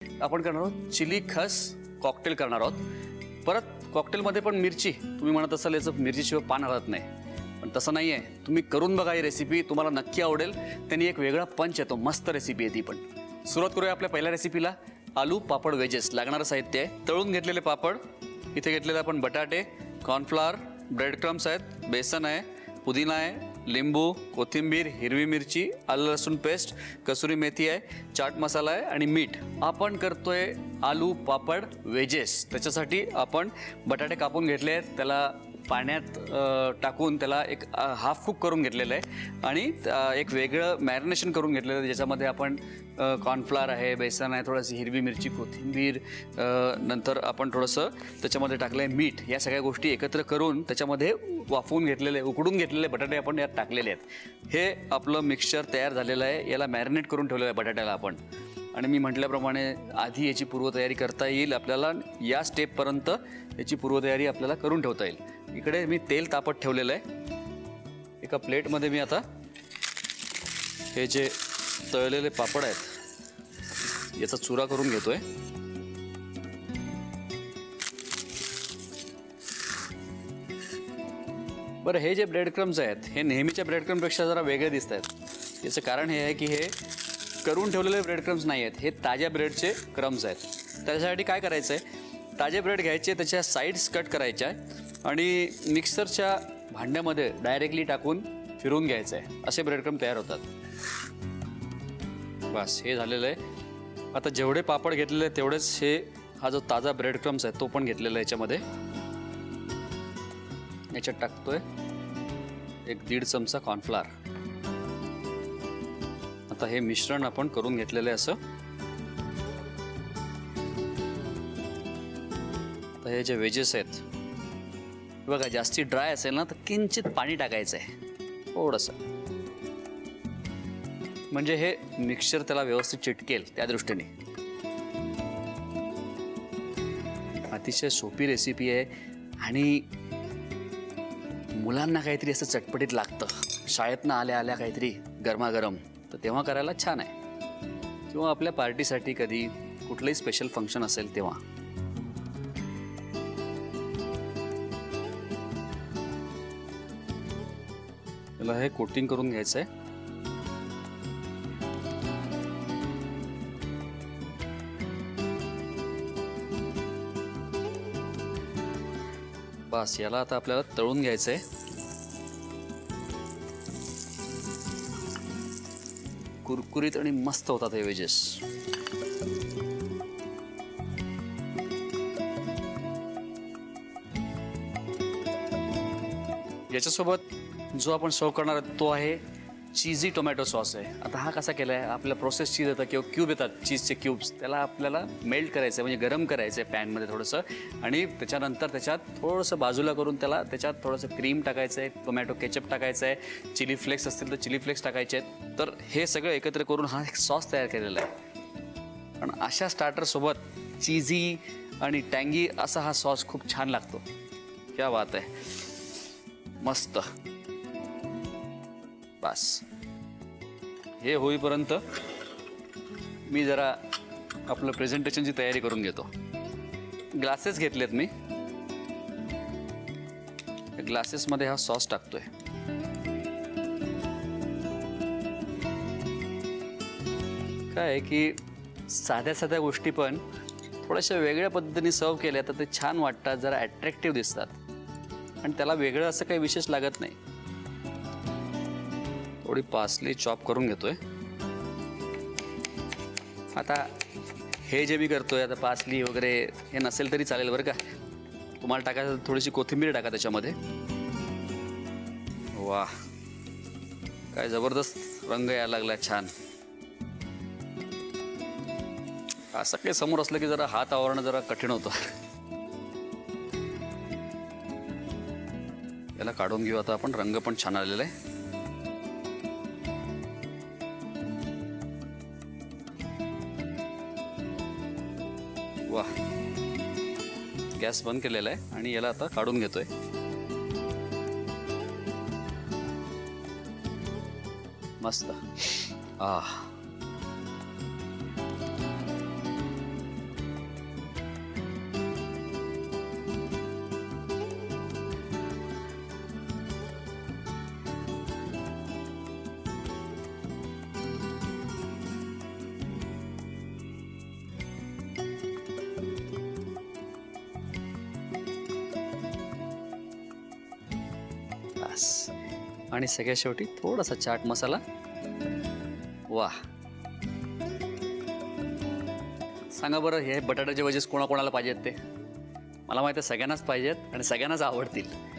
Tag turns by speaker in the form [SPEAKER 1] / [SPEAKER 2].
[SPEAKER 1] आपण करणार आहोत चिली खस कॉकटेल करणार आहोत। परत कॉकटेलमध्ये पण मिरची, तुम्ही म्हणत असाल याचं मिरचीशिवाय पान हलत नाही, पण तसं नाही आहे। तुम्ही करून बघा ही रेसिपी, तुम्हाला नक्की आवडेल। त्यांनी एक वेगळा पंच येतो, मस्त रेसिपी आहे ती पण। सुरुवात करूया आपल्या पहिल्या रेसिपीला। आलू पापड वेजेस। लागणारं साहित्य आहे तळून घेतलेले पापड, इथे घेतलेले आपण बटाटे, कॉर्नफ्लॉवर, ब्रेड क्रम्स आहेत, बेसन आहे, पुदिना आहे, लिंबू, कोथिंबीर, हिरवी मिरची, आलं लसूण पेस्ट, कसुरी मेथी आहे, चाट मसाला आहे आणि मीठ। आपण करतोय आलू पापड वेजेस। त्याच्यासाठी आपण बटाटे कापून घेतले आहेत, त्याला पाण्यात टाकून त्याला एक हाफ कुक करून घेतलेलं आहे आणि एक वेगळं मॅरिनेशन करून घेतलेलं आहे, ज्याच्यामध्ये आपण कॉर्नफ्लॉवर आहे, बेसन आहे, थोडीशी हिरवी मिरची, कोथिंबीर, नंतर आपण थोडंसं त्याच्यामध्ये टाकलं आहे मीठ। या सगळ्या गोष्टी एकत्र करून त्याच्यामध्ये वाफवून घेतलेले, उकडून घेतलेले बटाटे आपण यात टाकलेले आहेत। हे आपलं मिक्सचर तयार झालेलं आहे। याला मॅरिनेट करून ठेवलेलं आहे बटाट्याला आपण। आणि मी म्हटल्याप्रमाणे आधी याची पूर्वतयारी करता येईल आपल्याला, या स्टेपपर्यंत याची पूर्वतयारी आपल्याला करून ठेवता येईल। इकडे मी तेल तापत ठेवलेलं आहे। एका प्लेटमध्ये मी आता हे जे तळलेले पापड आहेत याचा चुरा करून घेतोय। बरं, हे जे ब्रेड क्रम्स आहेत हे नेहमीच्या ब्रेड क्रम्सपेक्षा जरा वेगळे दिसत आहेत। याचं कारण हे आहे की हे करून ठेवलेले ब्रेड क्रम्स नाही आहेत, हे ताज्या ब्रेडचे क्रम्स आहेत। त्याच्यासाठी काय करायचं आहे, ताजे ब्रेड घ्यायचे, त्याच्या साईड्स कट करायच्या आणि मिक्सरच्या भांड्यामध्ये डायरेक्टली टाकून फिरून घ्यायचं आहे, असे ब्रेड क्रम्स तयार होतात। बस हे झालेलं आहे। आता जेवढे पापड घेतलेले आहेत तेवढेच हे हा जो ताजा ब्रेड क्रम्स आहे तो पण घेतलेला आहे याच्यामध्ये। याच्यात टाकतोय 1-1.5 चमचा कॉर्नफ्लॉवर। आता हे मिश्रण आपण करून घेतलेलं आहे असं। आता हे जे वेजेस आहेत बघा, जास्ती ड्राय असेल ना तर किंचित पाणी टाकायचं आहे थोडंसं, म्हणजे हे मिक्सचर त्याला व्यवस्थित चिटकेल त्या दृष्टीने। अतिशय सोपी रेसिपी आहे आणि मुलांना काहीतरी असं चटपटीत लागतं, शाळेतनं आल्या आल्या काहीतरी गरमागरम, तर तेव्हा करायला छान आहे। किंवा आपल्या पार्टीसाठी कधी कुठलंही स्पेशल फंक्शन असेल तेव्हा। याला हे कोटिंग करून घ्यायचं आहे। बस याला आता आपल्याला तळून घ्यायचं आहे। कुरकुरीत आणि मस्त होतात हे वेजेस। याच्यासोबत जो आपण सर्व करणार आहे तो आहे चीजी टोमॅटो सॉस आहे। आता हा कसा केला आहे, आपल्या प्रोसेस चीज येतं किंवा क्यूब येतात, चीजचे क्यूब्स, त्याला आपल्याला मेल्ट करायचं आहे, म्हणजे गरम करायचं आहे पॅनमध्ये थोडंसं, आणि त्याच्यानंतर त्याच्यात थोडंसं बाजूला करून त्याच्यात थोडंसं क्रीम टाकायचं आहे, टोमॅटो केचप टाकायचं आहे, चिली फ्लेक्स असतील तर चिली फ्लेक्स टाकायचे आहेत। तर हे सगळं एकत्र करून हा एक सॉस तयार केलेला आहे। आणि अशा स्टार्टरसोबत चीजी आणि टँगी असा हा सॉस खूप छान लागतो। क्या बात आहे, मस्त। बस हे होईपर्यंत मी जरा आपलं प्रेझेंटेशनची तयारी करून घेतो। ग्लासेस घेतलेत मी, ग्लासेसमध्ये हा सॉस टाकतोय। काय आहे की साध्या साध्या गोष्टी पण थोड्याशा वेगळ्या पद्धतीने सर्व केल्या तर ते छान वाटतात, जरा अट्रॅक्टिव्ह दिसतात आणि त्याला वेगळं असं काही विशेष लागत नाही। थोडी पार्सली चॉप करून घेतोय। आता हे जे मी करतोय, आता पार्सली वगैरे हे नसेल तरी चालेल बरं का, तुम्हाला टाकायचं थोडीशी कोथिंबीर टाका त्याच्यामध्ये। वाह, काय जबरदस्त रंग यायला लागला, छान। असं काही समोर असलं की जरा हात आवरणं जरा कठीण होतं। याला काढून घेऊ आता आपण, रंग पण छान आलेला आहे। वाह, गॅस बंद केलेला आहे आणि याला आता काढून घेतोय। मस्त। बस. आणि सगळ्यात शेवटी थोडासा चाट मसाला. वा. सांगा बरं, हे बटाट्याचे वेजेस कोणाकोणाला पाहिजेत ते? मला माहिती आहे सगळ्यांनाच पाहिजेत आणि सगळ्यांनाच आवडतील.